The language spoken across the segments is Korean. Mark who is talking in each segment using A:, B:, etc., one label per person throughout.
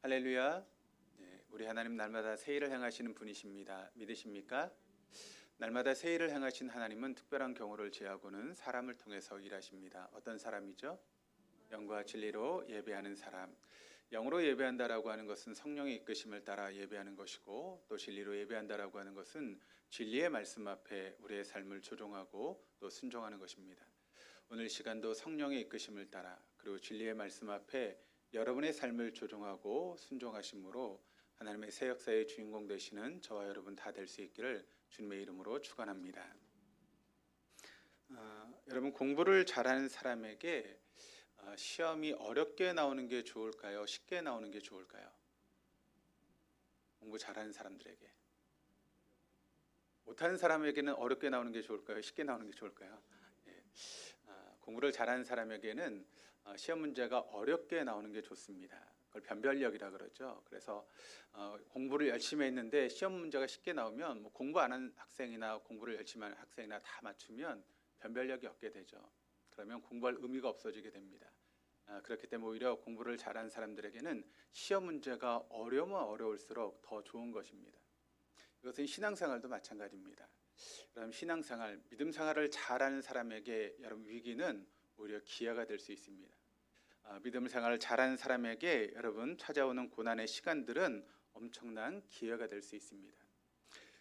A: 할렐루야. 네, 우리 하나님 날마다 새 일을 행하시는 분이십니다. 믿으십니까? 날마다 새 일을 행하신 하나님은 특별한 경우를 제하고는 사람을 통해서 일하십니다. 어떤 사람이죠? 영과 진리로 예배하는 사람. 영으로 예배한다라고 하는 것은 성령의 이끄심을 따라 예배하는 것이고, 또 진리로 예배한다라고 하는 것은 진리의 말씀 앞에 우리의 삶을 조종하고 또 순종하는 것입니다. 오늘 시간도 성령의 이끄심을 따라 그리고 진리의 말씀 앞에 여러분의 삶을 조종하고 순종하심으로 하나님의 새 역사의 주인공 되시는 저와 여러분 다 될 수 있기를 주님의 이름으로 축원합니다. 여러분, 공부를 잘하는 사람에게 시험이 어렵게 나오는 게 좋을까요? 쉽게 나오는 게 좋을까요? 공부 잘하는 사람들에게. 못하는 사람에게는 어렵게 나오는 게 좋을까요? 쉽게 나오는 게 좋을까요? 공부를 잘하는 사람에게는 시험 문제가 어렵게 나오는 게 좋습니다. 그걸 변별력이라 그러죠. 그래서 공부를 열심히 했는데 시험 문제가 쉽게 나오면 공부 안 한 학생이나 공부를 열심히 하는 학생이나 다 맞추면 변별력이 없게 되죠. 그러면 공부할 의미가 없어지게 됩니다. 그렇기 때문에 오히려 공부를 잘하는 사람들에게는 시험 문제가 어려우면 어려울수록 더 좋은 것입니다. 이것은 신앙생활도 마찬가지입니다. 그럼 신앙생활, 믿음생활을 잘하는 사람에게 여러분 위기는 오히려 기회가 될 수 있습니다. 믿음생활을 잘하는 사람에게 여러분 찾아오는 고난의 시간들은 엄청난 기회가 될 수 있습니다.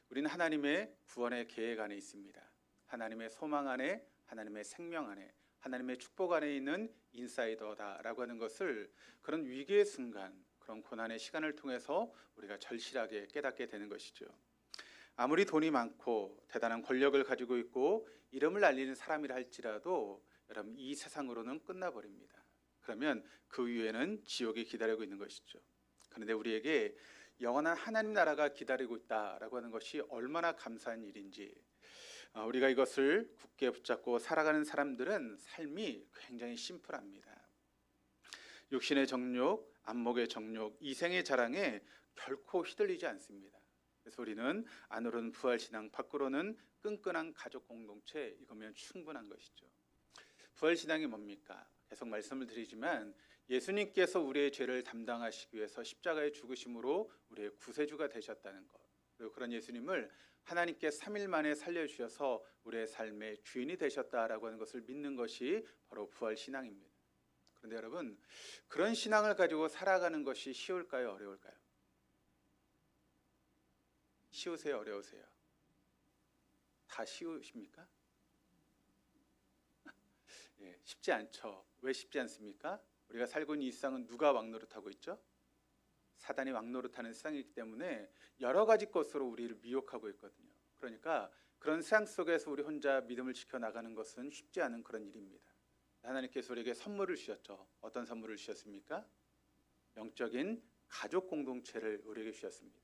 A: 우리는 하나님의 구원의 계획 안에 있습니다. 하나님의 소망 안에, 하나님의 생명 안에, 하나님의 축복 안에 있는 인사이더다라고 하는 것을 그런 위기의 순간, 그런 고난의 시간을 통해서 우리가 절실하게 깨닫게 되는 것이죠. 아무리 돈이 많고 대단한 권력을 가지고 있고 이름을 알리는 사람이라 할지라도 여러분 이 세상으로는 끝나버립니다. 그러면 그 위에는 지옥이 기다리고 있는 것이죠. 그런데 우리에게 영원한 하나님 나라가 기다리고 있다라고 하는 것이 얼마나 감사한 일인지, 우리가 이것을 굳게 붙잡고 살아가는 사람들은 삶이 굉장히 심플합니다. 육신의 정욕, 안목의 정욕, 이생의 자랑에 결코 휘둘리지 않습니다. 그래서 우리는 안으로는 부활신앙, 밖으로는 끈끈한 가족 공동체, 이거면 충분한 것이죠. 부활신앙이 뭡니까? 계속 말씀을 드리지만 예수님께서 우리의 죄를 담당하시기 위해서 십자가에 죽으심으로 우리의 구세주가 되셨다는 것, 그리고 그런 예수님을 하나님께 3일 만에 살려주셔서 우리의 삶의 주인이 되셨다라고 하는 것을 믿는 것이 바로 부활신앙입니다. 그런데 여러분, 그런 신앙을 가지고 살아가는 것이 쉬울까요? 어려울까요? 쉬우세요? 어려우세요? 다 쉬우십니까? 예, 쉽지 않죠. 왜 쉽지 않습니까? 우리가 살고 있는 이 세상은 누가 왕노릇하고 있죠? 사단이 왕노릇하는 세상이기 때문에 여러 가지 것으로 우리를 미혹하고 있거든요. 그러니까 그런 세상 속에서 우리 혼자 믿음을 지켜나가는 것은 쉽지 않은 그런 일입니다. 하나님께서 우리에게 선물을 주셨죠. 어떤 선물을 주셨습니까? 영적인 가족 공동체를 우리에게 주셨습니다.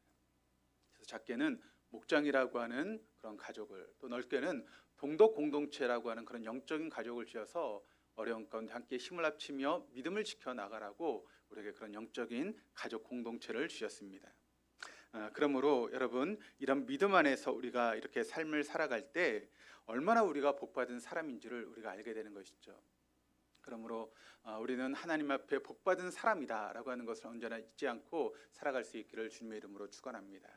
A: 그래서 작게는 목장이라고 하는 그런 가족을, 또 넓게는 동독 공동체라고 하는 그런 영적인 가족을 주셔서 어려운 가운데 함께 힘을 합치며 믿음을 지켜나가라고 우리에게 그런 영적인 가족 공동체를 주셨습니다. 그러므로 여러분, 이런 믿음 안에서 우리가 이렇게 삶을 살아갈 때 얼마나 우리가 복받은 사람인지를 우리가 알게 되는 것이죠. 그러므로 우리는 하나님 앞에 복받은 사람이다 라고 하는 것을 언제나 잊지 않고 살아갈 수 있기를 주님의 이름으로 축원합니다.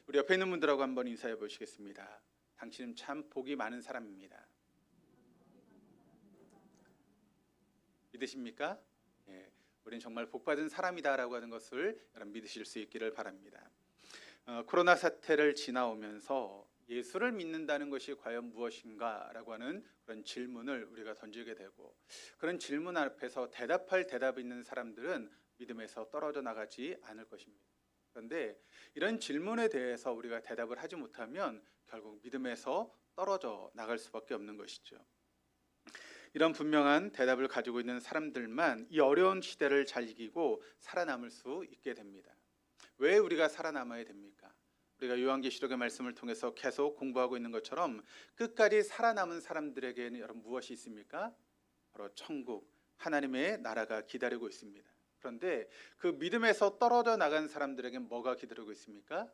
A: 우리 옆에 있는 분들하고 한번 인사해 보시겠습니다. 당신은 참 복이 많은 사람입니다. 믿으십니까? 예, 우리는 정말 복받은 사람이다 라고 하는 것을 여러분 믿으실 수 있기를 바랍니다. 코로나 사태를 지나오면서 예수를 믿는다는 것이 과연 무엇인가 라고 하는 그런 질문을 우리가 던지게 되고, 그런 질문 앞에서 대답할 대답이 있는 사람들은 믿음에서 떨어져 나가지 않을 것입니다. 그런데 이런 질문에 대해서 우리가 대답을 하지 못하면 결국 믿음에서 떨어져 나갈 수밖에 없는 것이죠. 이런 분명한 대답을 가지고 있는 사람들만 이 어려운 시대를 잘 이기고 살아남을 수 있게 됩니다. 왜 우리가 살아남아야 됩니까? 우리가 요한계시록의 말씀을 통해서 계속 공부하고 있는 것처럼 끝까지 살아남은 사람들에게는 여러분 무엇이 있습니까? 바로 천국, 하나님의 나라가 기다리고 있습니다. 그런데 그 믿음에서 떨어져 나간 사람들에게는 뭐가 기다리고 있습니까?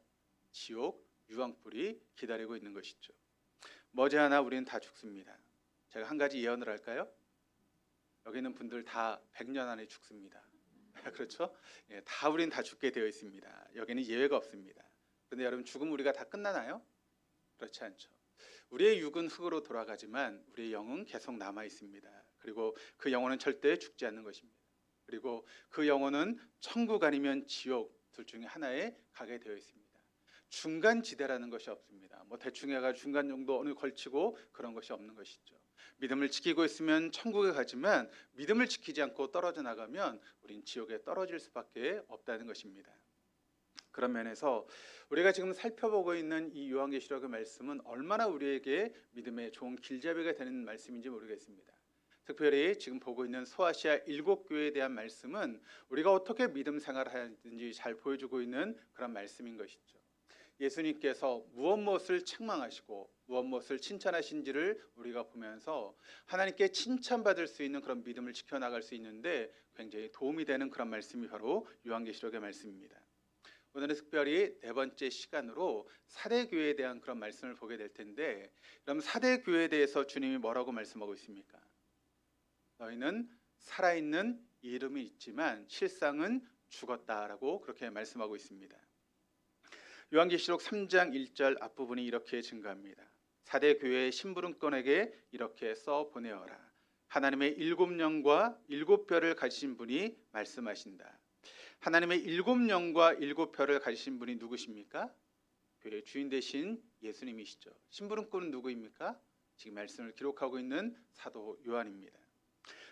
A: 지옥, 유황불이 기다리고 있는 것이죠. 머지않아 우리는 다 죽습니다. 제가 한 가지 예언을 할까요? 여기 있는 분들 다 100년 안에 죽습니다. 그렇죠? 예, 다 우린 다 죽게 되어 있습니다. 여기는 예외가 없습니다. 그런데 여러분 죽음 우리가 다 끝나나요? 그렇지 않죠. 우리의 육은 흙으로 돌아가지만 우리의 영은 계속 남아 있습니다. 그리고 그 영혼은 절대 죽지 않는 것입니다. 그리고 그 영혼은 천국 아니면 지옥 둘 중에 하나에 가게 되어 있습니다. 중간 지대라는 것이 없습니다. 뭐 대충 해가 중간 정도 어느 걸치고 그런 것이 없는 것이죠. 믿음을 지키고 있으면 천국에 가지만 믿음을 지키지 않고 떨어져 나가면 우린 지옥에 떨어질 수밖에 없다는 것입니다. 그런 면에서 우리가 지금 살펴보고 있는 이 요한계시록의 말씀은 얼마나 우리에게 믿음의 좋은 길잡이가 되는 말씀인지 모르겠습니다. 특별히 지금 보고 있는 소아시아 7교회에 대한 말씀은 우리가 어떻게 믿음 생활을 하는지 잘 보여주고 있는 그런 말씀인 것이죠. 예수님께서 무엇을 책망하시고 무엇을 칭찬하신지를 우리가 보면서 하나님께 칭찬받을 수 있는 그런 믿음을 지켜나갈 수 있는데 굉장히 도움이 되는 그런 말씀이 바로 요한계시록의 말씀입니다. 오늘은 특별히 네 번째 시간으로 사대교회에 대한 그런 말씀을 보게 될 텐데, 그럼 사대교회에 대해서 주님이 뭐라고 말씀하고 있습니까? 너희는 살아있는 이름이 있지만 실상은 죽었다라고 그렇게 말씀하고 있습니다. 요한계시록 3장 1절 앞부분이 이렇게 증가합니다. 사대교회의 심부름꾼에게 이렇게 써 보내어라. 하나님의 7영과 7뼈를 가지신 분이 말씀하신다. 하나님의 7영과 7뼈를 가지신 분이 누구십니까? 교회의 주인 되신 예수님이시죠. 심부름꾼은 누구입니까? 지금 말씀을 기록하고 있는 사도 요한입니다.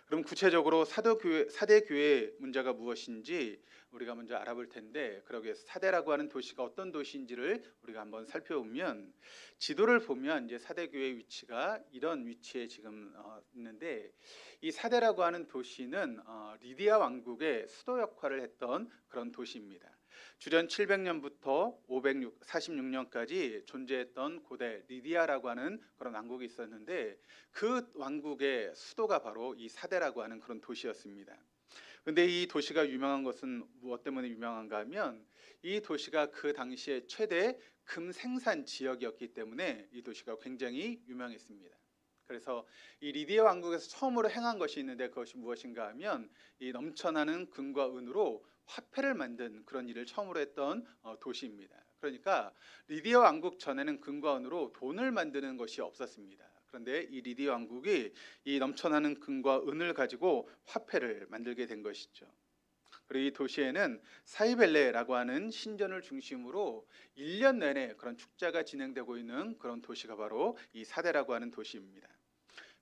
A: 그럼 구체적으로 사대교회의 문제가 무엇인지 우리가 먼저 알아볼 텐데, 그러기 위해서 사대라고 하는 도시가 어떤 도시인지를 우리가 한번 살펴보면, 지도를 보면 이제 사대교회의 위치가 이런 위치에 지금 있는데, 이 사대라고 하는 도시는 리디아 왕국의 수도 역할을 했던 그런 도시입니다. 주전 700년부터 546년까지 존재했던 고대 리디아라고 하는 그런 왕국이 있었는데, 그 왕국의 수도가 바로 이 사대라고 하는 그런 도시였습니다. 근데 이 도시가 유명한 것은 무엇 때문에 유명한가 하면, 이 도시가 그 당시에 최대 금 생산 지역이었기 때문에 이 도시가 굉장히 유명했습니다. 그래서 이 리디아 왕국에서 처음으로 행한 것이 있는데, 그것이 무엇인가 하면 이 넘쳐나는 금과 은으로 화폐를 만든 그런 일을 처음으로 했던 도시입니다. 그러니까 리디아 왕국 전에는 금과 은으로 돈을 만드는 것이 없었습니다. 그런데 이 리디아 왕국이 이 넘쳐나는 금과 은을 가지고 화폐를 만들게 된 것이죠. 그리고 이 도시에는 사이벨레라고 하는 신전을 중심으로 1년 내내 그런 축제가 진행되고 있는 그런 도시가 바로 이 사대라고 하는 도시입니다.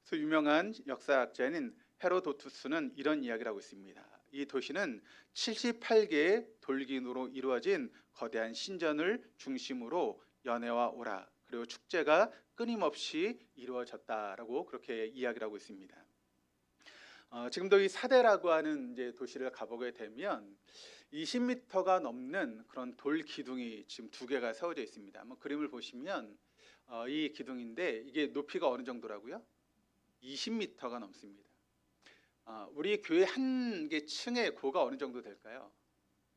A: 그래서 유명한 역사학자인 헤로도투스는 이런 이야기를 하고 있습니다. 이 도시는 78개의 돌긴으로 이루어진 거대한 신전을 중심으로 연회와 오라, 그리고 축제가 끊임없이 이루어졌다라고 그렇게 이야기를 하고 있습니다. 지금도 이 사대라고 하는 이제 도시를 가보게 되면 20m가 넘는 그런 돌 기둥이 지금 2개가 세워져 있습니다. 한번 그림을 보시면 이 기둥인데, 이게 높이가 어느 정도라고요? 20m가 넘습니다. 우리 교회 한 개 층의 고가 어느 정도 될까요?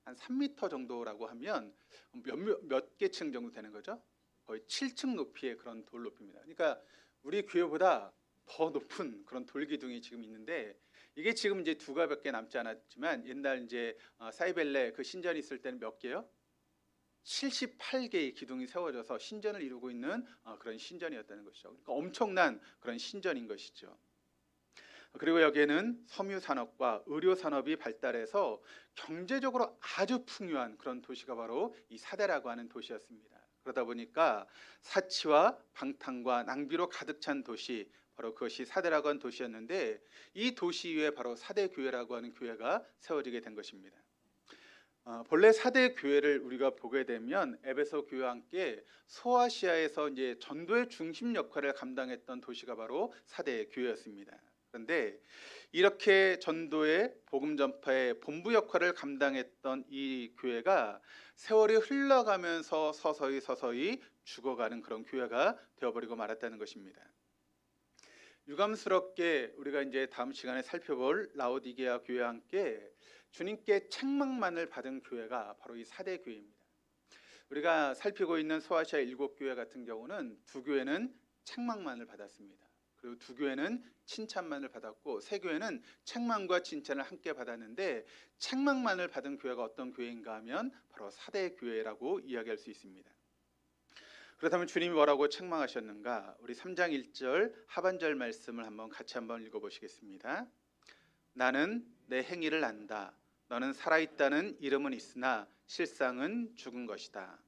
A: 한 3m 정도라고 하면 몇 개 층 정도 되는 거죠? 거의 7층 높이의 그런 돌 높이입니다. 그러니까 우리 교회보다 더 높은 그런 돌 기둥이 지금 있는데, 이게 지금 이제 2가밖에 남지 않았지만 옛날 이제 사이벨레 그 신전이 있을 때는 몇 개요? 78개의 기둥이 세워져서 신전을 이루고 있는 그런 신전이었다는 것이죠. 그러니까 엄청난 그런 신전인 것이죠. 그리고 여기에는 섬유 산업과 의료 산업이 발달해서 경제적으로 아주 풍요한 그런 도시가 바로 이 사대라고 하는 도시였습니다. 그러다 보니까 사치와 방탕과 낭비로 가득 찬 도시, 바로 그것이 사대라고 하는 도시였는데, 이 도시 위에 바로 사대교회라고 하는 교회가 세워지게 된 것입니다. 본래 사대 교회를 우리가 보게 되면 에베소 교회와 함께 소아시아에서 이제 전도의 중심 역할을 감당했던 도시가 바로 사대 교회였습니다. 그런데 이렇게 전도의 복음 전파의 본부 역할을 감당했던 이 교회가 세월이 흘러가면서 서서히 죽어가는 그런 교회가 되어버리고 말았다는 것입니다. 유감스럽게 우리가 이제 다음 시간에 살펴볼 라오디게아 교회와 함께 주님께 책망만을 받은 교회가 바로 이 사대 교회입니다. 우리가 살피고 있는 소아시아 7교회 같은 경우는 2교회는 책망만을 받았습니다. 그리고 두 교회는 칭찬만을 받았고 세 교회는 책망과 칭찬을 함께 받았는데 책망만을 받은 교회가 어떤 교회인가 하면 바로 사대 교회라고 이야기할 수 있습니다. 그렇다면 주님이 뭐라고 책망하셨는가? 우리 3장 1절 하반절 말씀을 같이 한번 읽어보시겠습니다. 나는 내 행위를 안다. 너는 살아있다는 이름은 있으나 실상은 죽은 것이다.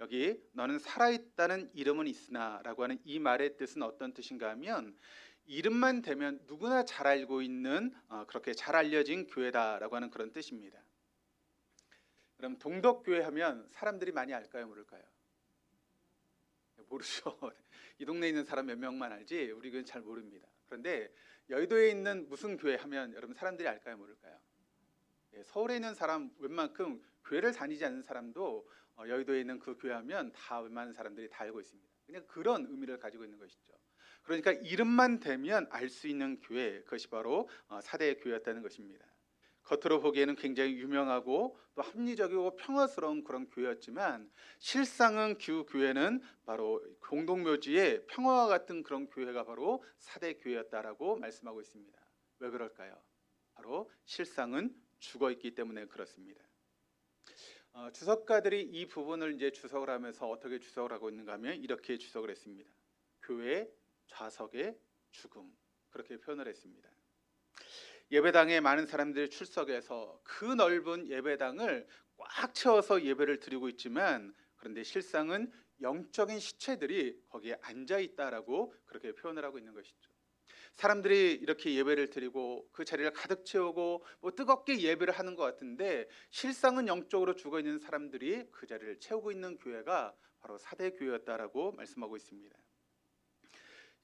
A: 여기 너는 살아있다는 이름은 있으나 라고 하는 이 말의 뜻은 어떤 뜻인가 하면 이름만 대면 누구나 잘 알고 있는 그렇게 잘 알려진 교회다라고 하는 그런 뜻입니다. 그럼 동덕교회 하면 사람들이 많이 알까요, 모를까요? 모르죠. 이 동네에 있는 사람 몇 명만 알지 우리 교회는 잘 모릅니다. 그런데 여의도에 있는 무슨 교회 하면 여러분 사람들이 알까요, 모를까요? 서울에 있는 사람 웬만큼 교회를 다니지 않는 사람도 여의도에 있는 그 교회 하면 다 웬만한 사람들이 다 알고 있습니다. 그냥 그런 의미를 가지고 있는 것이죠. 그러니까 이름만 대면 알 수 있는 교회, 그것이 바로 사대의 교회였다는 것입니다. 겉으로 보기에는 굉장히 유명하고 또 합리적이고 평화스러운 그런 교회였지만 실상은 그 교회는 바로 공동묘지의 평화와 같은 그런 교회가 바로 사대 교회였다라고 말씀하고 있습니다. 왜 그럴까요? 바로 실상은 죽어 있기 때문에 그렇습니다. 주석가들이 이 부분을 이제 주석을 하면서 어떻게 주석을 하고 있는가 하면 이렇게 주석을 했습니다. 교회 좌석의 죽음, 그렇게 표현을 했습니다. 예배당에 많은 사람들이 출석해서 그 넓은 예배당을 꽉 채워서 예배를 드리고 있지만 그런데 실상은 영적인 시체들이 거기에 앉아 있다라고 그렇게 표현을 하고 있는 것이죠. 사람들이 이렇게 예배를 드리고 그 자리를 가득 채우고 뜨겁게 예배를 하는 것 같은데 실상은 영적으로 죽어 있는 사람들이 그 자리를 채우고 있는 교회가 바로 사대 교회였다라고 말씀하고 있습니다.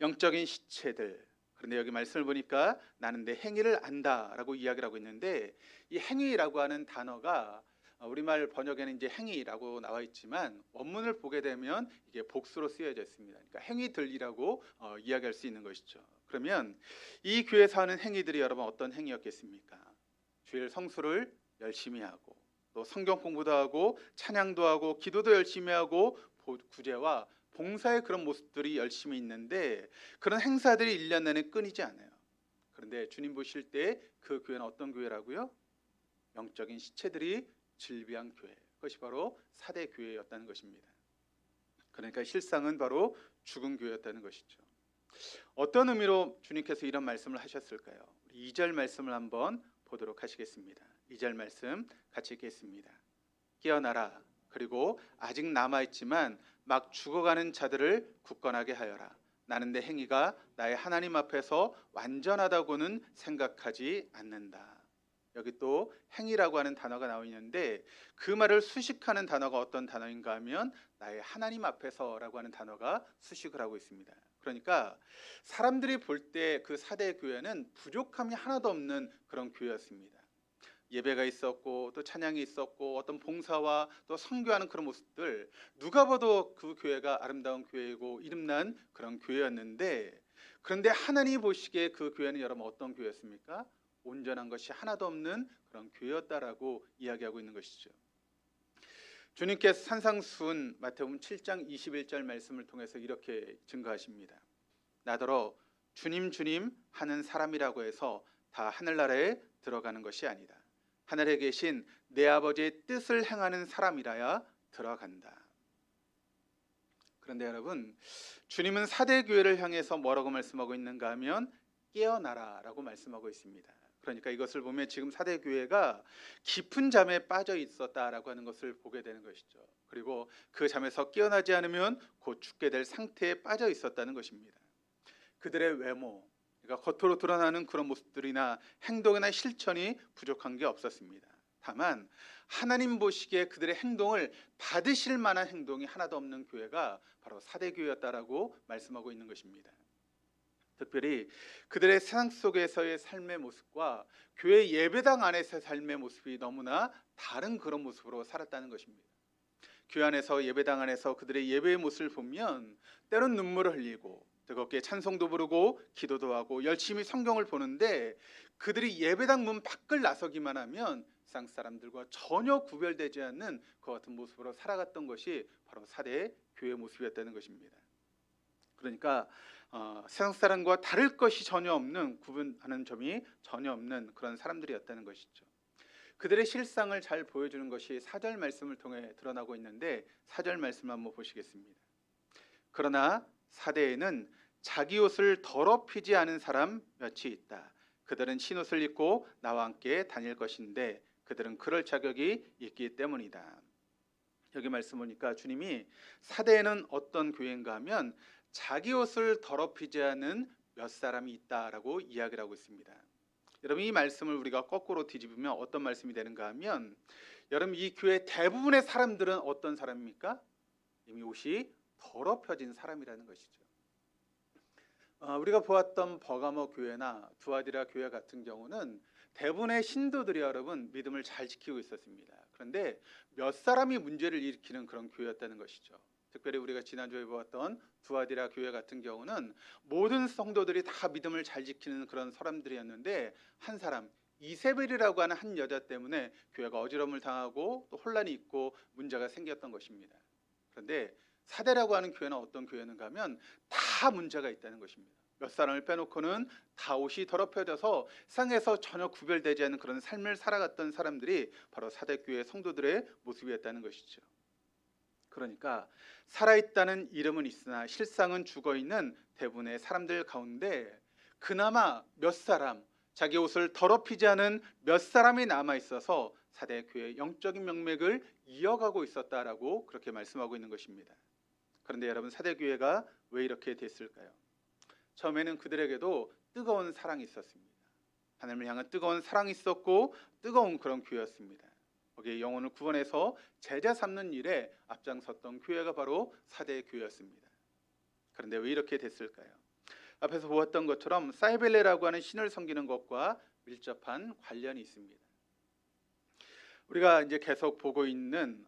A: 영적인 시체들. 그런데 여기 말씀을 보니까 나는 내 행위를 안다라고 이야기를 하고 있는데 이 행위라고 하는 단어가 우리말 번역에는 이제 행위라고 나와 있지만 원문을 보게 되면 이게 복수로 쓰여져 있습니다. 그러니까 행위들이라고 이야기할 수 있는 것이죠. 그러면 이 교회에서 하는 행위들이 여러분 어떤 행위였겠습니까? 주일 성수를 열심히 하고 또 성경 공부도 하고 찬양도 하고 기도도 열심히 하고 구제와 봉사의 그런 모습들이 열심히 있는데 그런 행사들이 1년 내내 끊이지 않아요. 그런데 주님 보실 때 그 교회는 어떤 교회라고요? 영적인 시체들이 질비한 교회, 그것이 바로 사대 교회였다는 것입니다. 그러니까 실상은 바로 죽은 교회였다는 것이죠. 어떤 의미로 주님께서 이런 말씀을 하셨을까요? 2절 말씀을 한번 보도록 하시겠습니다. 2절 말씀 같이 읽겠습니다. 깨어나라. 그리고 아직 남아있지만 막 죽어가는 자들을 굳건하게 하여라. 나는 내 행위가 나의 하나님 앞에서 완전하다고는 생각하지 않는다. 여기 또 행위라고 하는 단어가 나와 있는데 그 말을 수식하는 단어가 어떤 단어인가 하면 나의 하나님 앞에서라고 하는 단어가 수식을 하고 있습니다. 그러니까 사람들이 볼 때 그 사대 교회는 부족함이 하나도 없는 그런 교회였습니다. 예배가 있었고 또 찬양이 있었고 어떤 봉사와 또 선교하는 그런 모습들 누가 봐도 그 교회가 아름다운 교회이고 이름난 그런 교회였는데 그런데 하나님이 보시기에 그 교회는 여러분 어떤 교회였습니까? 온전한 것이 하나도 없는 그런 교회였다라고 이야기하고 있는 것이죠. 주님께서 산상수훈 마태복음 7장 21절 말씀을 통해서 이렇게 증거하십니다. 나더러 주님 주님 하는 사람이라고 해서 다 하늘나라에 들어가는 것이 아니다. 하늘에 계신 내 아버지의 뜻을 행하는 사람이라야 들어간다. 그런데 여러분 주님은 사대 교회를 향해서 뭐라고 말씀하고 있는가 하면 깨어나라 라고 말씀하고 있습니다. 그러니까 이것을 보면 지금 사대 교회가 깊은 잠에 빠져 있었다라고 하는 것을 보게 되는 것이죠. 그리고 그 잠에서 깨어나지 않으면 곧 죽게 될 상태에 빠져 있었다는 것입니다. 그들의 외모, 그러니까 겉으로 드러나는 그런 모습들이나 행동이나 실천이 부족한 게 없었습니다. 다만 하나님 보시기에 그들의 행동을 받으실 만한 행동이 하나도 없는 교회가 바로 사대 교회였다라고 말씀하고 있는 것입니다. 특별히 그들의 세상 속에서의 삶의 모습과 교회 예배당 안에서의 삶의 모습이 너무나 다른 그런 모습으로 살았다는 것입니다. 교회 안에서 예배당 안에서 그들의 예배의 모습을 보면 때론 눈물을 흘리고 뜨겁게 찬송도 부르고 기도도 하고 열심히 성경을 보는데 그들이 예배당 문 밖을 나서기만 하면 세상 사람들과 전혀 구별되지 않는 그 같은 모습으로 살아갔던 것이 바로 사대 교회의 모습이었다는 것입니다. 그러니까 세상 사람과 다를 것이 전혀 없는, 구분하는 점이 전혀 없는 그런 사람들이었다는 것이죠. 그들의 실상을 잘 보여주는 것이 4절 말씀을 통해 드러나고 있는데 4절 말씀 한번 보시겠습니다. 그러나 사대에는 자기 옷을 더럽히지 않은 사람 몇이 있다. 그들은 흰옷을 입고 나와 함께 다닐 것인데 그들은 그럴 자격이 있기 때문이다. 여기 말씀 보니까 주님이 사대에는 어떤 교회인가 하면 자기 옷을 더럽히지 않은 몇 사람이 있다라고 이야기를 하고 있습니다. 여러분, 이 말씀을 우리가 거꾸로 뒤집으면 어떤 말씀이 되는가 하면, 여러분, 이 교회 대부분의 사람들은 어떤 사람입니까? 이미 옷이 더럽혀진 사람이라는 것이죠. 우리가 보았던 버가모 교회나 두아디라 교회 같은 경우는 대부분의 신도들이 여러분 믿음을 잘 지키고 있었습니다. 그런데 몇 사람이 문제를 일으키는 그런 교회였다는 것이죠. 특별히 우리가 지난주에 보았던 두아디라 교회 같은 경우는 모든 성도들이 다 믿음을 잘 지키는 그런 사람들이었는데, 한 사람 이세벨이라고 하는 한 여자 때문에 교회가 어지러움을 당하고 또 혼란이 있고 문제가 생겼던 것입니다. 그런데 사대라고 하는 교회는 어떤 교회인가 하면 다 문제가 있다는 것입니다. 몇 사람을 빼놓고는 다 옷이 더럽혀져서 세상에서 전혀 구별되지 않는 그런 삶을 살아갔던 사람들이 바로 사대교회 성도들의 모습이었다는 것이죠. 그러니까 살아있다는 이름은 있으나 실상은 죽어있는 대부분의 사람들 가운데 그나마 몇 사람, 자기 옷을 더럽히지 않은 몇 사람이 남아있어서 사대교회의 영적인 명맥을 이어가고 있었다라고 그렇게 말씀하고 있는 것입니다. 그런데 여러분, 사대교회가 왜 이렇게 됐을까요? 처음에는 그들에게도 뜨거운 사랑이 있었습니다. 하나님을 향한 뜨거운 사랑이 있었고 뜨거운 그런 교회였습니다. 거기에 영혼을 구원해서 제자 삼는 일에 앞장섰던 교회가 바로 사대교회였습니다. 그런데 왜 이렇게 됐을까요? 앞에서 보았던 것처럼 사이벨레라고 하는 신을 섬기는 것과 밀접한 관련이 있습니다. 우리가 이제 계속 보고 있는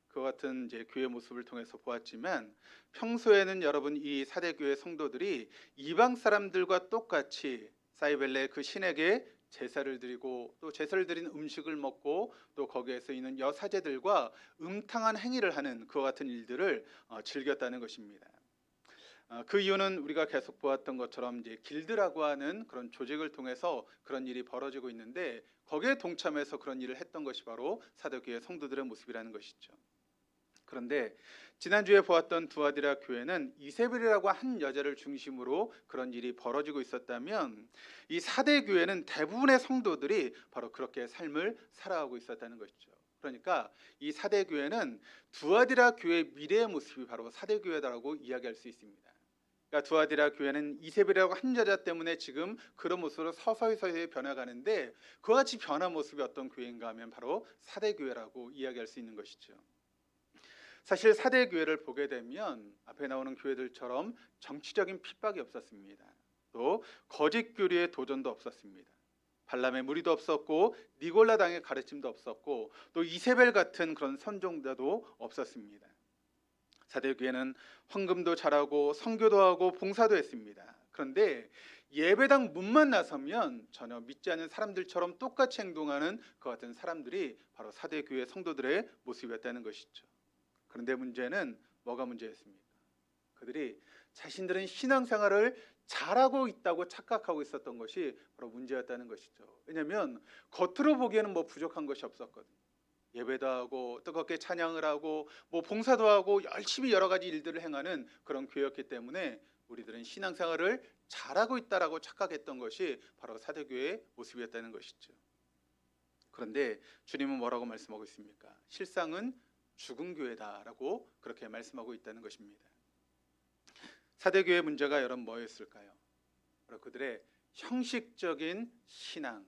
A: 그 같은 이제 교회 모습을 통해서 보았지만, 평소에는 여러분 이 사대교회 성도들이 이방 사람들과 똑같이 사이벨레 그 신에게 제사를 드리고 또 제사를 드린 음식을 먹고 또 거기에서 있는 여사제들과 음탕한 행위를 하는 그와 같은 일들을 즐겼다는 것입니다. 그 이유는 우리가 계속 보았던 것처럼 이제 길드라고 하는 그런 조직을 통해서 그런 일이 벌어지고 있는데, 거기에 동참해서 그런 일을 했던 것이 바로 사대교회 성도들의 모습이라는 것이죠. 그런데 지난주에 보았던 두아디라 교회는 이세벨이라고 한 여자를 중심으로 그런 일이 벌어지고 있었다면, 이 사대교회는 대부분의 성도들이 바로 그렇게 삶을 살아가고 있었다는 것이죠. 그러니까 이 사대교회는 두아디라 교회의 미래의 모습이 바로 사대교회다라고 이야기할 수 있습니다. 그러니까 두아디라 교회는 이세벨이라고 한 여자 때문에 지금 그런 모습으로 서서히 변해가는데, 그와 같이 변한 모습이 어떤 교회인가 하면 바로 사대교회라고 이야기할 수 있는 것이죠. 사실 사대교회를 보게 되면 앞에 나오는 교회들처럼 정치적인 핍박이 없었습니다. 또 거짓 교리의 도전도 없었습니다. 발람의 무리도 없었고 니골라당의 가르침도 없었고 또 이세벨 같은 그런 선종자도 없었습니다. 사대교회는 헌금도 잘하고 선교도 하고 봉사도 했습니다. 그런데 예배당 문만 나서면 전혀 믿지 않는 사람들처럼 똑같이 행동하는 그 같은 사람들이 바로 사대교회 성도들의 모습이었다는 것이죠. 그런데 문제는 뭐가 문제였습니까? 그들이 자신들은 신앙생활을 잘하고 있다고 착각하고 있었던 것이 바로 문제였다는 것이죠. 왜냐하면 겉으로 보기에는 뭐 부족한 것이 없었거든요. 예배도 하고 뜨겁게 찬양을 하고 뭐 봉사도 하고 열심히 여러 가지 일들을 행하는 그런 교회였기 때문에 우리들은 신앙생활을 잘하고 있다라고 착각했던 것이 바로 사대교회의 모습이었다는 것이죠. 그런데 주님은 뭐라고 말씀하고 있습니까? 실상은 죽은 교회다라고 그렇게 말씀하고 있다는 것입니다. 사대교회의 문제가 여러분 뭐였을까요? 바로 그들의 형식적인 신앙,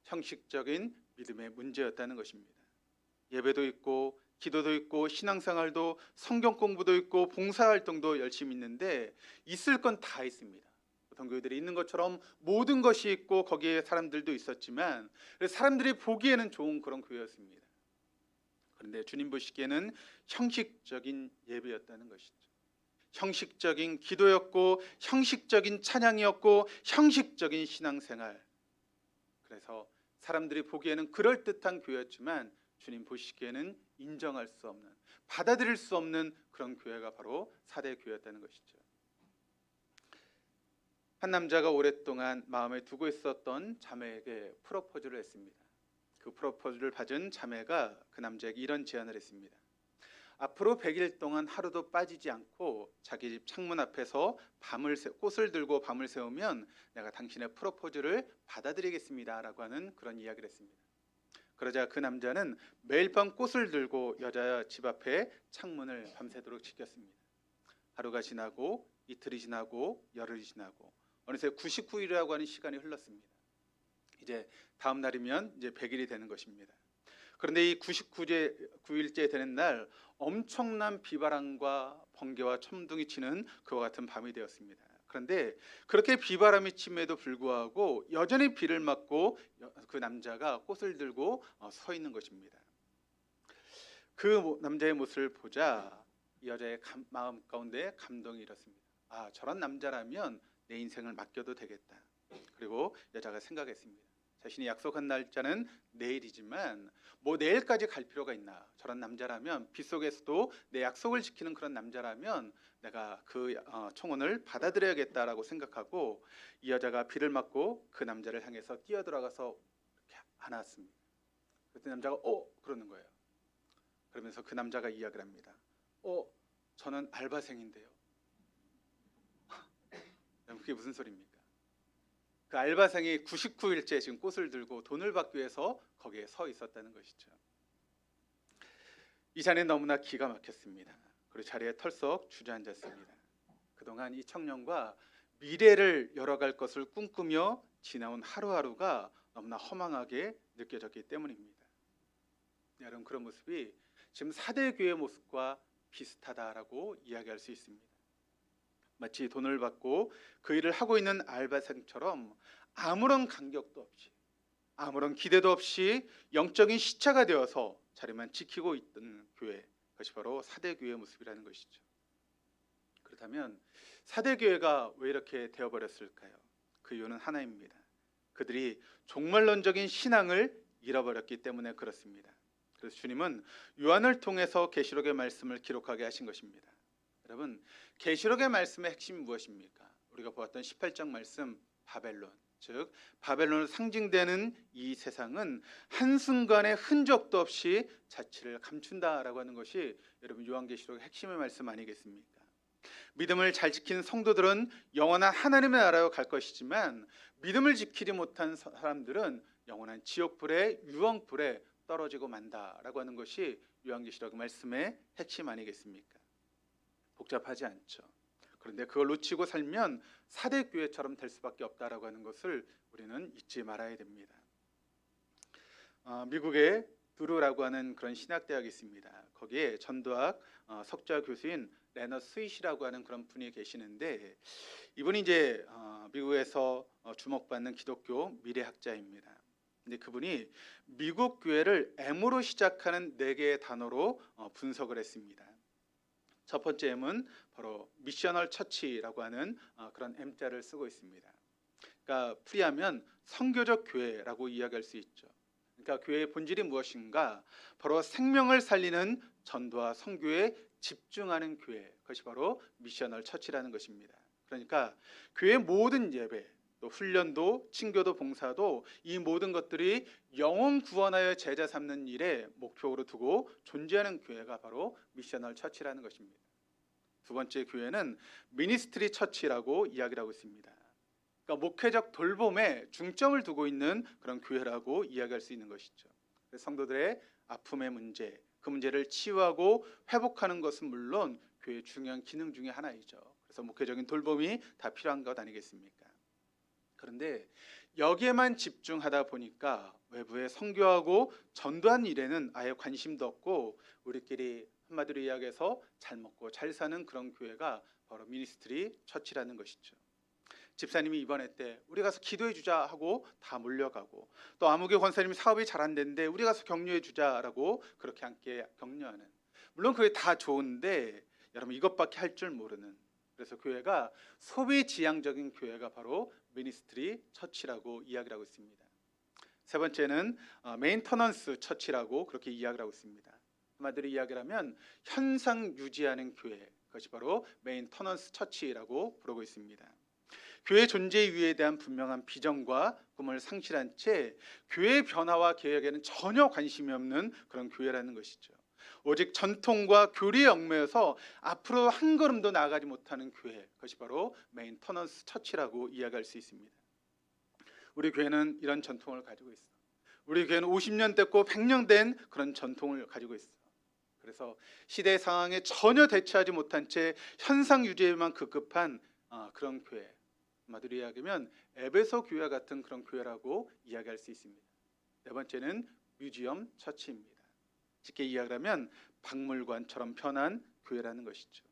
A: 형식적인 믿음의 문제였다는 것입니다. 예배도 있고 기도도 있고 신앙생활도 성경 공부도 있고 봉사활동도 열심히 있는데 있을 건 다 있습니다. 보통 교회들이 있는 것처럼 모든 것이 있고 거기에 사람들도 있었지만 사람들이 보기에는 좋은 그런 교회였습니다. 그런데 주님 보시기에는 형식적인 예배였다는 것이죠. 형식적인 기도였고 형식적인 찬양이었고 형식적인 신앙생활. 그래서 사람들이 보기에는 그럴듯한 교회였지만 주님 보시기에는 인정할 수 없는, 받아들일 수 없는 그런 교회가 바로 사대교회였다는 것이죠. 한 남자가 오랫동안 마음에 두고 있었던 자매에게 프로포즈를 했습니다. 그 프로포즈를 받은 자매가 그 남자에게 이런 제안을 했습니다. 앞으로 100일 동안 하루도 빠지지 않고 자기 집 창문 앞에서 꽃을 들고 밤을 새우면 내가 당신의 프로포즈를 받아들이겠습니다 라고 하는 그런 이야기를 했습니다. 그러자 그 남자는 매일 밤 꽃을 들고 여자 집 앞에 창문을 밤새도록 지켰습니다. 하루가 지나고 이틀이 지나고 열흘이 지나고 어느새 99일이라고 하는 시간이 흘렀습니다. 이제 다음 날이면 이제 100일이 되는 것입니다. 그런데 이 99일째 되는 날 엄청난 비바람과 번개와 천둥이 치는 그와 같은 밤이 되었습니다. 그런데 그렇게 비바람이 침에도 불구하고 여전히 비를 맞고 그 남자가 꽃을 들고 서 있는 것입니다. 그 남자의 모습을 보자 이 여자의 마음 가운데 감동이 일었습니다. 아, 저런 남자라면 내 인생을 맡겨도 되겠다. 그리고 여자가 생각했습니다. 자신이 약속한 날짜는 내일이지만 뭐 내일까지 갈 필요가 있나. 저런 남자라면 빗속에서도 내 약속을 지키는 그런 남자라면 내가 그 청혼을 받아들여야겠다라고 생각하고 이 여자가 비를 맞고 그 남자를 향해서 뛰어들어가서 이렇게 안았습니다. 그때 남자가 그러는 거예요. 그러면서 그 남자가 이야기를 합니다. 저는 알바생인데요. 그게 무슨 소리입니까? 그 알바생이 99일째 지금 꽃을 들고 돈을 받기 위해서 거기에 서 있었다는 것이죠. 이 자리는 너무나 기가 막혔습니다. 그리고 자리에 털썩 주저앉았습니다. 그동안 이 청년과 미래를 열어갈 것을 꿈꾸며 지나온 하루하루가 너무나 허망하게 느껴졌기 때문입니다. 여러분, 그런 모습이 지금 사대교회 모습과 비슷하다라고 이야기할 수 있습니다. 마치 돈을 받고 그 일을 하고 있는 알바생처럼 아무런 간격도 없이 아무런 기대도 없이 영적인 시차가 되어서 자리만 지키고 있던 교회, 그것이 바로 사대교회의 모습이라는 것이죠. 그렇다면 사대교회가 왜 이렇게 되어버렸을까요? 그 이유는 하나입니다. 그들이 종말론적인 신앙을 잃어버렸기 때문에 그렇습니다. 그래서 주님은 요한을 통해서 계시록의 말씀을 기록하게 하신 것입니다. 여러분, 계시록의 말씀의 핵심이 무엇입니까? 우리가 보았던 18장 말씀, 바벨론, 즉 바벨론으로 상징되는 이 세상은 한순간의 흔적도 없이 자취를 감춘다라고 하는 것이 여러분 요한계시록의 핵심의 말씀 아니겠습니까? 믿음을 잘 지키는 성도들은 영원한 하나님의 나라로 갈 것이지만 믿음을 지키지 못한 사람들은 영원한 지옥불에 유황불에 떨어지고 만다라고 하는 것이 요한계시록 말씀의 핵심 아니겠습니까? 복잡하지 않죠. 그런데 그걸 놓치고 살면 사대교회처럼 될 수밖에 없다라고 하는 것을 우리는 잊지 말아야 됩니다. 미국에 두루라고 하는 그런 신학대학이 있습니다. 거기에 전도학 석좌 교수인 레너 스윗이라고 하는 그런 분이 계시는데 이분이 이제 미국에서 주목받는 기독교 미래학자입니다. 근데 그분이 미국 교회를 M으로 시작하는 4개의 단어로 분석을 했습니다. 첫 번째 M은 바로 미셔널 처치라고 하는 그런 M자를 쓰고 있습니다. 그러니까 풀이하면 선교적 교회라고 이야기할 수 있죠. 그러니까 교회의 본질이 무엇인가? 바로 생명을 살리는 전도와 선교에 집중하는 교회, 그것이 바로 미셔널 처치라는 것입니다. 그러니까 교회의 모든 예배, 또 훈련도, 친교도, 봉사도 이 모든 것들이 영혼 구원하여 제자 삼는 일에 목표로 두고 존재하는 교회가 바로 미셔널 처치라는 것입니다. 두 번째 교회는 미니스트리 처치라고 이야기를 하고 있습니다. 그러니까 목회적 돌봄에 중점을 두고 있는 그런 교회라고 이야기할 수 있는 것이죠. 성도들의 아픔의 문제, 그 문제를 치유하고 회복하는 것은 물론 교회의 중요한 기능 중에 하나이죠. 그래서 목회적인 돌봄이 다 필요한 것 아니겠습니까? 그런데 여기에만 집중하다 보니까 외부에 선교하고 전도한 일에는 아예 관심도 없고 우리끼리 한마디로 이야기해서 잘 먹고 잘 사는 그런 교회가 바로 미니스트리 처치라는 것이죠. 집사님이 입원할 때 우리 가서 기도해 주자 하고 다 몰려가고 또 아무개 권사님이 사업이 잘 안 되는데 우리 가서 격려해 주자라고 그렇게 함께 격려하는, 물론 그게 다 좋은데 여러분 이것밖에 할 줄 모르는, 그래서 교회가 소비지향적인 교회가 바로 미니스트리 처치라고 이야기를 하고 있습니다. 세 번째는 메인터넌스 처치라고 그렇게 이야기를 하고 있습니다. 한마디로 이야기를 하면 현상 유지하는 교회, 그것이 바로 메인터넌스 처치라고 부르고 있습니다. 교회 존재 이유에 대한 분명한 비전과 꿈을 상실한 채 교회의 변화와 개혁에는 전혀 관심이 없는 그런 교회라는 것이죠. 오직 전통과 교리에 얽매여서 앞으로 한 걸음도 나아가지 못하는 교회, 그것이 바로 메인 터너스 처치라고 이야기할 수 있습니다. 우리 교회는 이런 전통을 가지고 있어. 우리 교회는 50년 됐고 100년 된 그런 전통을 가지고 있어. 그래서 시대 상황에 전혀 대처하지 못한 채 현상 유지에만 급급한 그런 교회, 한마디로 이야기하면 에베소 교회와 같은 그런 교회라고 이야기할 수 있습니다. 네 번째는 뮤지엄 처치입니다. 쉽게 이야기하면 박물관처럼 변한 교회라는 것이죠.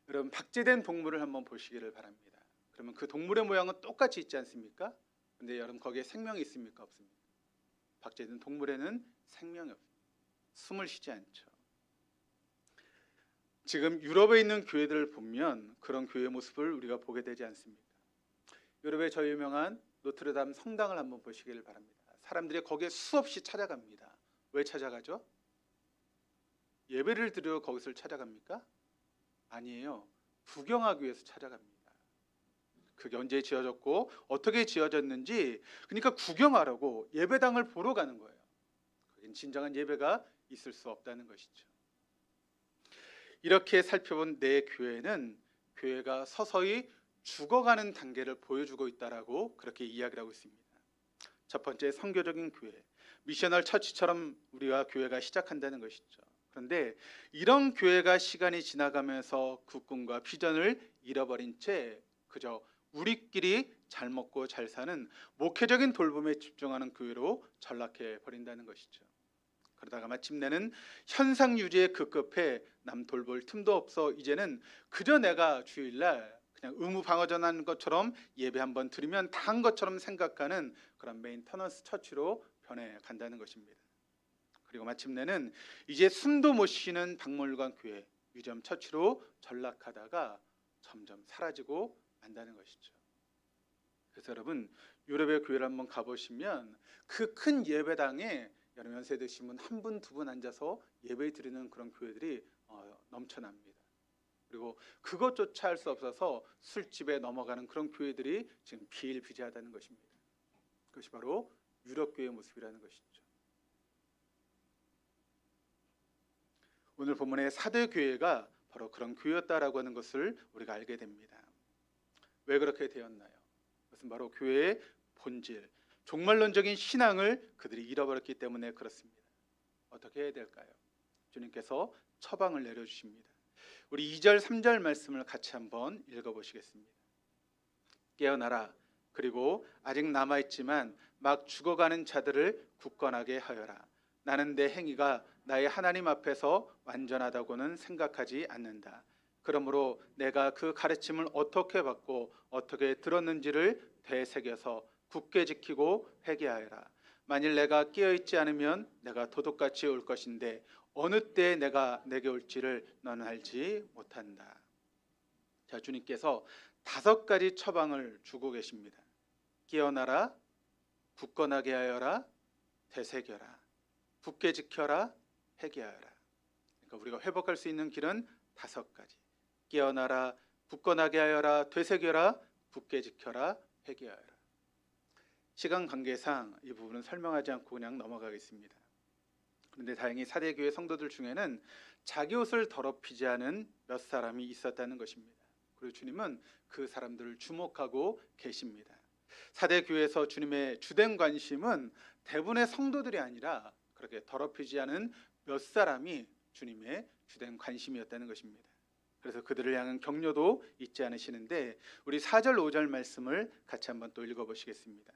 A: 여러분, 박제된 동물을 한번 보시기를 바랍니다. 그러면 그 동물의 모양은 똑같이 있지 않습니까? 근데 여러분, 거기에 생명이 있습니까? 없습니까? 박제된 동물에는 생명이 없습니다. 숨을 쉬지 않죠. 지금 유럽에 있는 교회들을 보면 그런 교회 모습을 우리가 보게 되지 않습니까? 유럽의 저 유명한 노트르담 성당을 한번 보시기를 바랍니다. 사람들이 거기에 수없이 찾아갑니다. 왜 찾아가죠? 예배를 드리러 거기서 찾아갑니까? 아니에요. 구경하기 위해서 찾아갑니다. 그게 언제 지어졌고 어떻게 지어졌는지, 그러니까 구경하라고, 예배당을 보러 가는 거예요. 거긴 진정한 예배가 있을 수 없다는 것이죠. 이렇게 살펴본 내 교회는 교회가 서서히 죽어가는 단계를 보여주고 있다라고 그렇게 이야기를 하고 있습니다. 첫 번째, 선교적인 교회, 미셔널 처치처럼 우리가 교회가 시작한다는 것이죠. 그런데 이런 교회가 시간이 지나가면서 국군과 비전을 잃어버린 채 그저 우리끼리 잘 먹고 잘 사는 목회적인 돌봄에 집중하는 교회로 전락해 버린다는 것이죠. 그러다가 마침내는 현상 유지에 급급해 남 돌볼 틈도 없어 이제는 그저 내가 주일날 그냥 의무방어전하는 것처럼 예배 한번 드리면 다 한 것처럼 생각하는 그런 메인 터너스 처치로 변해 간다는 것입니다. 그리고 마침내는 이제 숨도 못 쉬는 박물관 교회, 뮤지엄 처치로 전락하다가 점점 사라지고 만다는 것이죠. 그래서 여러분, 유럽의 교회를 한번 가보시면 그 큰 예배당에 여러분 연세 드신 분 한 분, 두 분 앉아서 예배 드리는 그런 교회들이 넘쳐납니다. 그리고 그것조차 할 수 없어서 술집에 넘어가는 그런 교회들이 지금 비일비재하다는 것입니다. 그것이 바로 유럽 교회의 모습이라는 것이죠. 오늘 본문의 사대 교회가 바로 그런 교회였다라고 하는 것을 우리가 알게 됩니다. 왜 그렇게 되었나요? 그것은 바로 교회의 본질, 종말론적인 신앙을 그들이 잃어버렸기 때문에 그렇습니다. 어떻게 해야 될까요? 주님께서 처방을 내려주십니다. 우리 2절 3절 말씀을 같이 한번 읽어보시겠습니다. 깨어나라. 그리고 아직 남아있지만 막 죽어가는 자들을 굳건하게 하여라. 나는 내 행위가 나의 하나님 앞에서 완전하다고는 생각하지 않는다. 그러므로 내가 그 가르침을 어떻게 받고 어떻게 들었는지를 되새겨서 굳게 지키고 회개하여라. 만일 내가 깨어있지 않으면 내가 도둑같이 올 것인데 어느 때 내가 내게 올지를 너는 알지 못한다. 자, 주님께서 5가지 처방을 주고 계십니다. 깨어나라, 굳건하게 하여라, 되새겨라, 굳게 지켜라, 회개하여라. 그러니까 우리가 회복할 수 있는 길은 5가지. 깨어나라, 굳건하게 하여라, 되새겨라, 굳게 지켜라, 회개하여라. 시간 관계상 이 부분은 설명하지 않고 그냥 넘어가겠습니다. 그런데 다행히 사대교회 성도들 중에는 자기 옷을 더럽히지 않은 몇 사람이 있었다는 것입니다. 그리고 주님은 그 사람들을 주목하고 계십니다. 사대교회에서 주님의 주된 관심은 대부분의 성도들이 아니라 그렇게 더럽히지 않은 몇 사람이 주님의 주된 관심이었다는 것입니다. 그래서 그들을 향한 격려도 잊지 않으시는데 우리 4절 5절 말씀을 같이 한번 또 읽어보시겠습니다.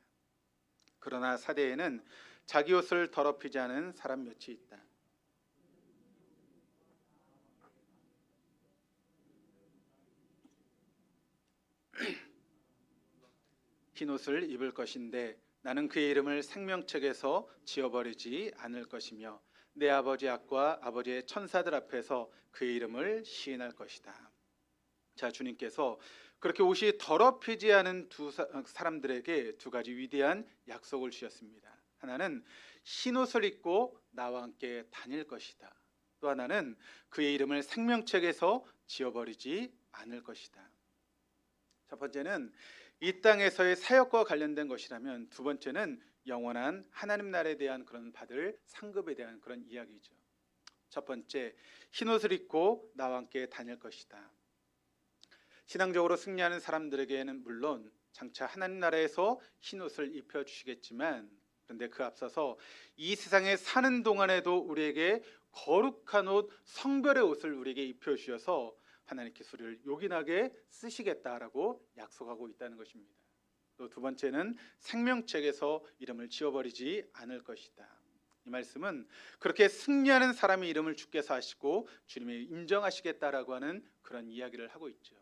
A: 그러나 사대에는 자기 옷을 더럽히지 않은 사람 몇이 있다. 흰 옷을 입을 것인데 나는 그의 이름을 생명책에서 지워버리지 않을 것이며 내 아버지 앞과 아버지의 천사들 앞에서 그의 이름을 시인할 것이다. 자, 주님께서 그렇게 옷이 더럽히지 않은 사람들에게 2가지 위대한 약속을 주셨습니다. 하나는 흰 옷을 입고 나와 함께 다닐 것이다. 또 하나는 그의 이름을 생명책에서 지워버리지 않을 것이다. 첫 번째는 이 땅에서의 사역과 관련된 것이라면, 두 번째는 영원한 하나님 나라에 대한 그런 받을 상급에 대한 그런 이야기죠. 첫 번째, 흰옷을 입고 나와 함께 다닐 것이다. 신앙적으로 승리하는 사람들에게는 물론 장차 하나님 나라에서 흰옷을 입혀주시겠지만, 그런데 그 앞서서 이 세상에 사는 동안에도 우리에게 거룩한 옷, 성별의 옷을 우리에게 입혀주셔서 하나님께서 우리를 요긴하게 쓰시겠다라고 약속하고 있다는 것입니다. 또 두 번째는 생명책에서 이름을 지워버리지 않을 것이다. 이 말씀은 그렇게 승리하는 사람의 이름을 주께서 하시고 주님이 인정하시겠다라고 하는 그런 이야기를 하고 있죠.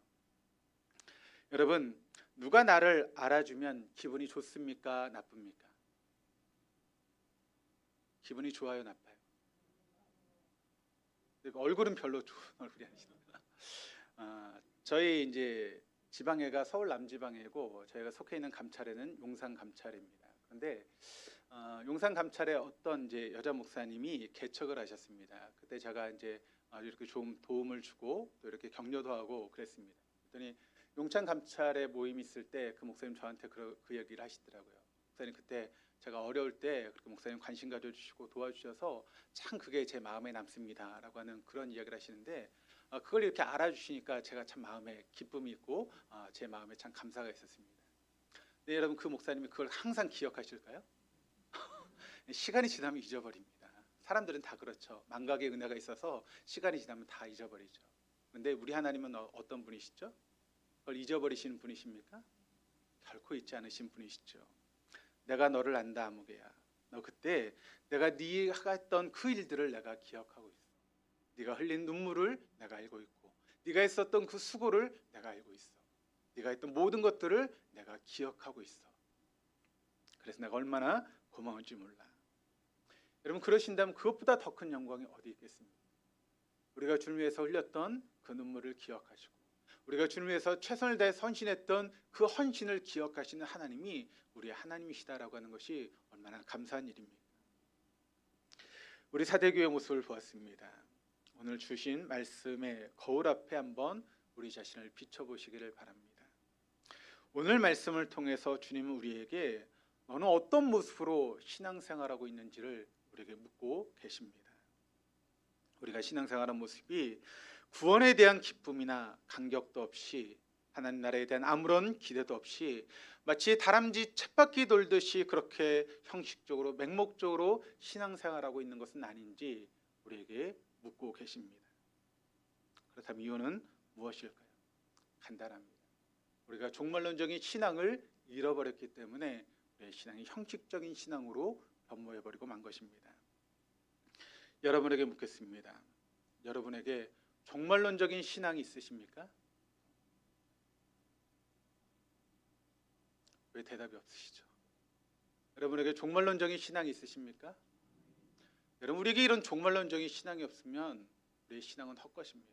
A: 여러분, 누가 나를 알아주면 기분이 좋습니까? 나쁩니까? 기분이 좋아요, 나빠요? 얼굴은 별로 좋은 얼굴이 아니시더라고요. 저희 이제 지방회가 서울 남지방회고, 저희가 속해 있는 감찰회는 용산 감찰회입니다. 그런데 용산 감찰회 어떤 이제 여자 목사님이 개척을 하셨습니다. 그때 제가 이제 이렇게 좀 도움을 주고 또 이렇게 격려도 하고 그랬습니다. 그랬더니 용산 감찰회 모임 있을 때 그 목사님 저한테 그 얘기를 하시더라고요. 목사님, 그때 제가 어려울 때 그렇게 목사님 관심 가져주시고 도와주셔서 참 그게 제 마음에 남습니다라고 하는 그런 이야기를 하시는데, 그걸 이렇게 알아주시니까 제가 참 마음에 기쁨이 있고 제 마음에 참 감사가 있었습니다. 네, 여러분, 그 목사님이 그걸 항상 기억하실까요? 시간이 지나면 잊어버립니다. 사람들은 다 그렇죠. 망각의 은혜가 있어서 시간이 지나면 다 잊어버리죠. 그런데 우리 하나님은 어떤 분이시죠? 그걸 잊어버리시는 분이십니까? 결코 잊지 않으신 분이시죠. 내가 너를 안다, 아무개야. 너 그때 내가 네가 했던 그 일들을 내가 기억하고 있어. 네가 흘린 눈물을 내가 알고 있고, 네가 했었던 그 수고를 내가 알고 있어. 네가 했던 모든 것들을 내가 기억하고 있어. 그래서 내가 얼마나 고마운지 몰라. 여러분, 그러신다면 그것보다 더 큰 영광이 어디 있겠습니까? 우리가 주를 위해서 흘렸던 그 눈물을 기억하시고, 우리가 주를 위해서 최선을 다해 헌신했던 그 헌신을 기억하시는 하나님이 우리의 하나님이시다라고 하는 것이 얼마나 감사한 일입니까? 우리 사대교회 모습을 보았습니다. 오늘 주신 말씀의 거울 앞에 한번 우리 자신을 비춰보시기를 바랍니다. 오늘 말씀을 통해서 주님은 우리에게 너는 어떤 모습으로 신앙생활하고 있는지를 우리에게 묻고 계십니다. 우리가 신앙생활하는 모습이 구원에 대한 기쁨이나 감격도 없이, 하나님 나라에 대한 아무런 기대도 없이 마치 다람쥐 쳇바퀴 돌듯이 그렇게 형식적으로 맹목적으로 신앙생활하고 있는 것은 아닌지 우리에게 묻고 계십니다. 그렇다면 이유는 무엇일까요? 간단합니다. 우리가 종말론적인 신앙을 잃어버렸기 때문에 우리의 신앙이 형식적인 신앙으로 변모해버리고 만 것입니다. 여러분에게 묻겠습니다. 여러분에게 종말론적인 신앙이 있으십니까? 왜 대답이 없으시죠? 여러분에게 종말론적인 신앙이 있으십니까? 여러분, 우리에게 이런 종말론적인 신앙이 없으면 우리의 신앙은 헛것입니다.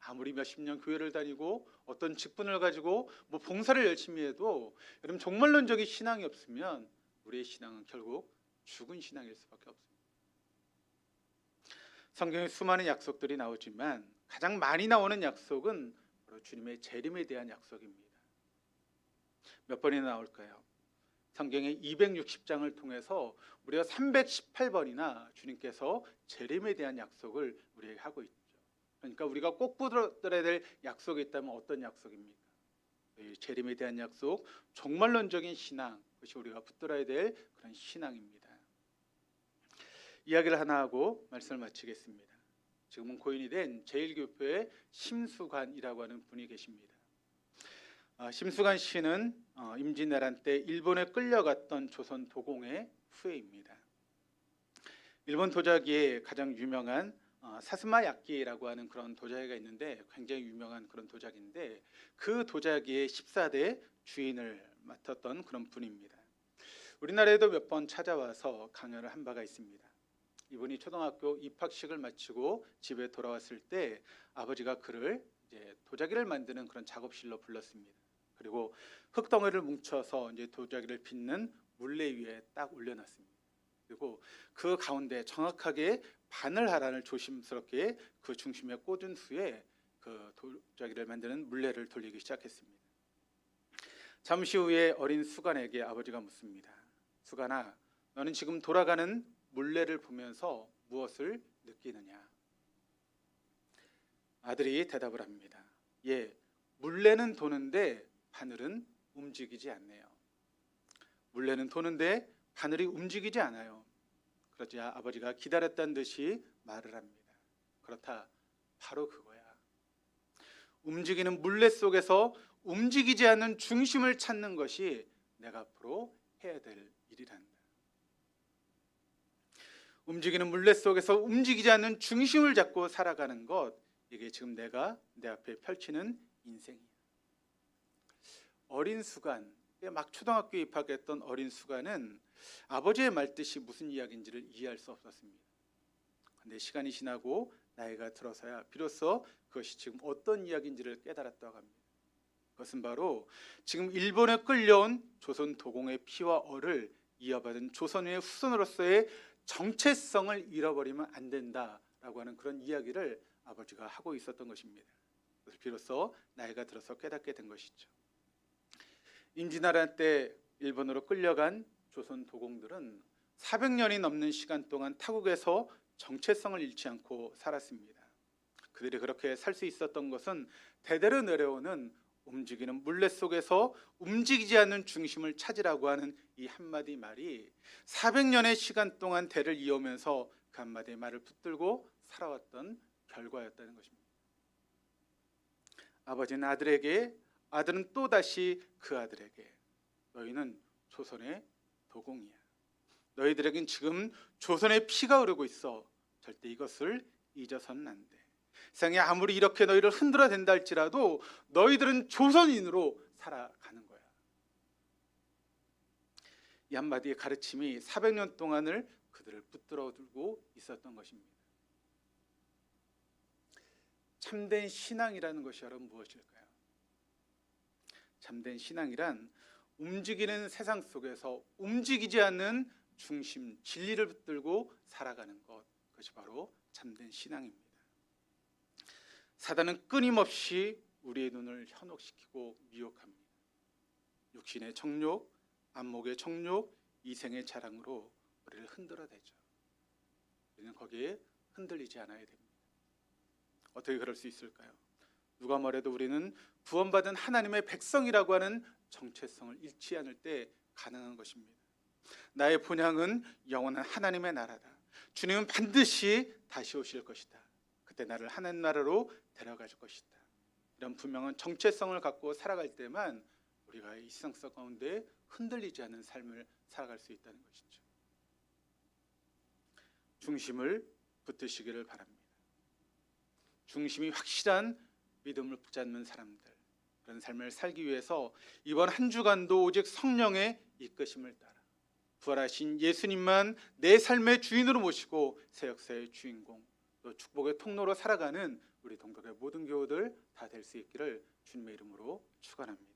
A: 아무리 몇십 년 교회를 다니고 어떤 직분을 가지고 봉사를 열심히 해도 여러분, 종말론적인 신앙이 없으면 우리의 신앙은 결국 죽은 신앙일 수밖에 없습니다. 성경에 수많은 약속들이 나오지만 가장 많이 나오는 약속은 바로 주님의 재림에 대한 약속입니다. 몇 번이나 나올까요? 성경의 260장을 통해서 우리가 318번이나 주님께서 재림에 대한 약속을 우리에게 하고 있죠. 그러니까 우리가 꼭 붙들어야 될 약속이 있다면 어떤 약속입니까? 재림에 대한 약속, 종말론적인 신앙, 그것이 우리가 붙들어야 될 그런 신앙입니다. 이야기를 하나 하고 말씀을 마치겠습니다. 지금은 고인이 된 제1교포의 심수관이라고 하는 분이 계십니다. 심수관 씨는 임진왜란 때 일본에 끌려갔던 조선 도공의 후예입니다. 일본 도자기에 가장 유명한 사스마 야끼라고 하는 그런 도자기가 있는데, 굉장히 유명한 그런 도자기인데, 그 도자기의 14대 주인을 맡았던 그런 분입니다. 우리나라에도 몇 번 찾아와서 강연을 한 바가 있습니다. 이분이 초등학교 입학식을 마치고 집에 돌아왔을 때 아버지가 그를 이제 도자기를 만드는 그런 작업실로 불렀습니다. 그리고 흙덩어리를 뭉쳐서 이제 도자기를 빚는 물레 위에 딱 올려놨습니다. 그리고 그 가운데 정확하게 바늘 하나를 조심스럽게 그 중심에 꽂은 후에 그 도자기를 만드는 물레를 돌리기 시작했습니다. 잠시 후에 어린 수간에게 아버지가 묻습니다. 수간아, 너는 지금 돌아가는 물레를 보면서 무엇을 느끼느냐? 아들이 대답을 합니다. 예, 물레는 도는데 바늘은 움직이지 않네요. 물레는 도는데 바늘이 움직이지 않아요. 그러자 아버지가 기다렸다는 듯이 말을 합니다. 그렇다, 바로 그거야. 움직이는 물레 속에서 움직이지 않는 중심을 찾는 것이 내가 앞으로 해야 될 일이란다. 움직이는 물레 속에서 움직이지 않는 중심을 잡고 살아가는 것, 이게 지금 내가 내 앞에 펼치는 인생이야. 어린 수간, 막 초등학교에 입학했던 어린 수간은 아버지의 말뜻이 무슨 이야기인지를 이해할 수 없었습니다. 그런데 시간이 지나고 나이가 들어서야 비로소 그것이 지금 어떤 이야기인지를 깨달았다고 합니다. 그것은 바로 지금 일본에 끌려온 조선 도공의 피와 얼을 이어받은 조선의 후손으로서의 정체성을 잃어버리면 안 된다라고 하는 그런 이야기를 아버지가 하고 있었던 것입니다. 그래서 비로소 나이가 들어서 깨닫게 된 것이죠. 임진왜란 때 일본으로 끌려간 조선 도공들은 400년이 넘는 시간 동안 타국에서 정체성을 잃지 않고 살았습니다. 그들이 그렇게 살 수 있었던 것은 대대로 내려오는 움직이는 물레 속에서 움직이지 않는 중심을 찾으라고 하는 이 한마디 말이 400년의 시간 동안 대를 이어오면서 그 한마디 말을 붙들고 살아왔던 결과였다는 것입니다. 아버지는 아들에게, 아들은 또다시 그 아들에게, 너희는 조선의 도공이야. 너희들에겐 지금 조선의 피가 흐르고 있어. 절대 이것을 잊어서는 안 돼. 세상에 아무리 이렇게 너희를 흔들어 댄다 할지라도 너희들은 조선인으로 살아가는 거야. 이 한마디의 가르침이 400년 동안을 그들을 붙들어 두고 있었던 것입니다. 참된 신앙이라는 것이 여러분 무엇일까요? 참된 신앙이란 움직이는 세상 속에서 움직이지 않는 중심, 진리를 붙들고 살아가는 것, 그것이 바로 참된 신앙입니다. 사단은 끊임없이 우리의 눈을 현혹시키고 미혹합니다. 육신의 정욕, 안목의 정욕, 이생의 자랑으로 우리를 흔들어대죠. 우리는 거기에 흔들리지 않아야 됩니다. 어떻게 그럴 수 있을까요? 누가 뭐래도 우리는 구원받은 하나님의 백성이라고 하는 정체성을 잃지 않을 때 가능한 것입니다. 나의 본향은 영원한 하나님의 나라다. 주님은 반드시 다시 오실 것이다. 그때 나를 하나님 나라로 데려갈 것이다. 이런 분명한 정체성을 갖고 살아갈 때만 우리가 이 세상 가운데 흔들리지 않는 삶을 살아갈 수 있다는 것이죠. 중심을 붙드시기를 바랍니다. 중심이 확실한 믿음을 붙잡는 사람들, 그런 삶을 살기 위해서 이번 한 주간도 오직 성령의 이끄심을 따라 부활하신 예수님만 내 삶의 주인으로 모시고 새 역사의 주인공, 또 축복의 통로로 살아가는 우리 동덕의 모든 교우들 다 될 수 있기를 주님의 이름으로 축원합니다.